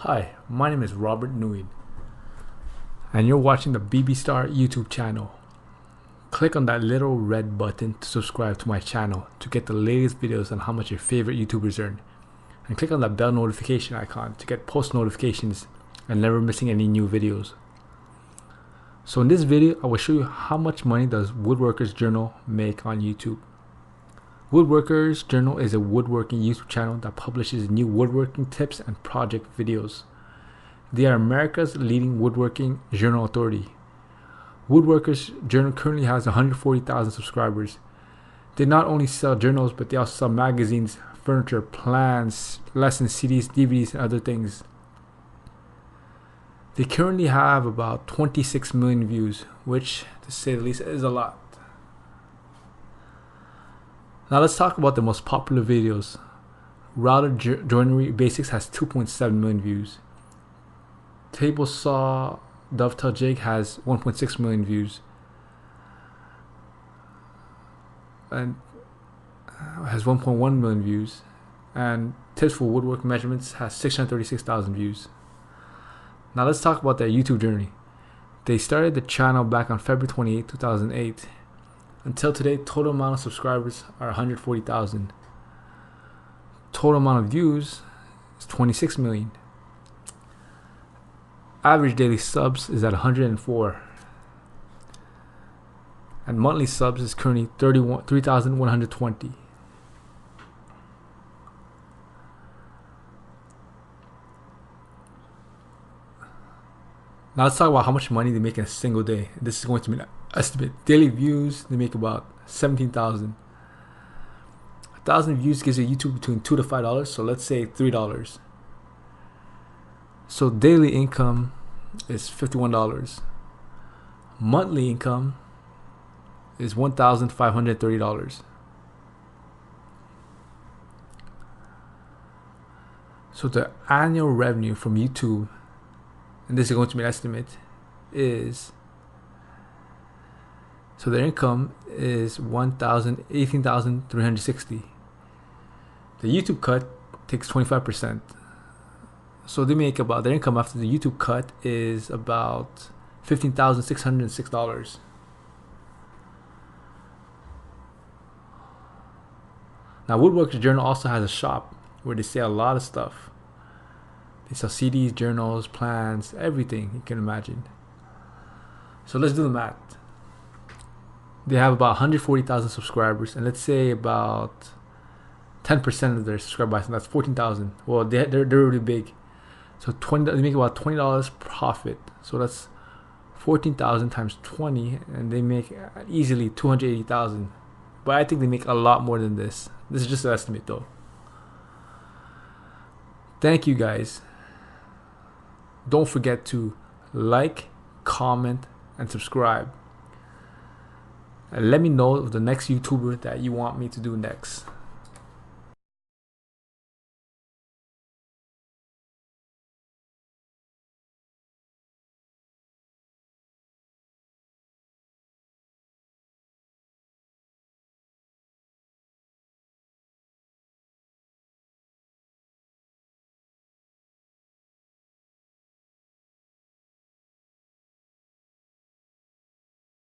Hi, my name is Robert Nguyen, and you're watching the BB Star YouTube channel. Click on that little red button to subscribe to my channel to get the latest videos on how much your favorite YouTubers earn. And click on that bell notification icon to get post notifications and never missing any new videos. So in this video, I will show you how much money does WoodWorkersJournal make on YouTube. WoodWorkersJournal is a woodworking YouTube channel that publishes new woodworking tips and project videos. They are America's leading woodworking journal authority. WoodWorkersJournal currently has 140,000 subscribers. They not only sell journals, but they also sell magazines, furniture, plans, lessons, CDs, DVDs, and other things. They currently have about 26 million views, which, to say the least, is a lot. Now let's talk about the most popular videos. Router Joinery Basics has 2.7 million views. Table Saw Dovetail Jig has 1.6 million views. And has 1.1 million views. And Tips for Woodwork Measurements has 636,000 views. Now let's talk about their YouTube journey. They started the channel back on February 28, 2008. Until today, total amount of subscribers are 140,000. Total amount of views is 26 million. Average daily subs is at 104. And monthly subs is currently 3,120. Now let's talk about how much money they make in a single day. This is going to be an estimate. Daily views, they make about 17,000. 1,000 views gives you YouTube between $2 to $5, so let's say $3. So daily income is $51. Monthly income is $1,530. So the annual revenue from YouTube, and this is going to be an estimate, is, so their income is $18,360. The YouTube cut takes 25%. So they make about, their income after the YouTube cut is about $15,606. Now WoodWorkersJournal also has a shop where they sell a lot of stuff. They sell CDs, journals, plans, everything you can imagine. So let's do the math. They have about 140,000 subscribers, and let's say about 10% of their subscribers, and that's 14,000. Well, they're really big. So they make about $20 profit. So that's 14,000 times 20, and they make easily 280,000. But I think they make a lot more than this. This is just an estimate, though. Thank you, guys. Don't forget to like, comment, and subscribe. And let me know the next YouTuber that you want me to do next.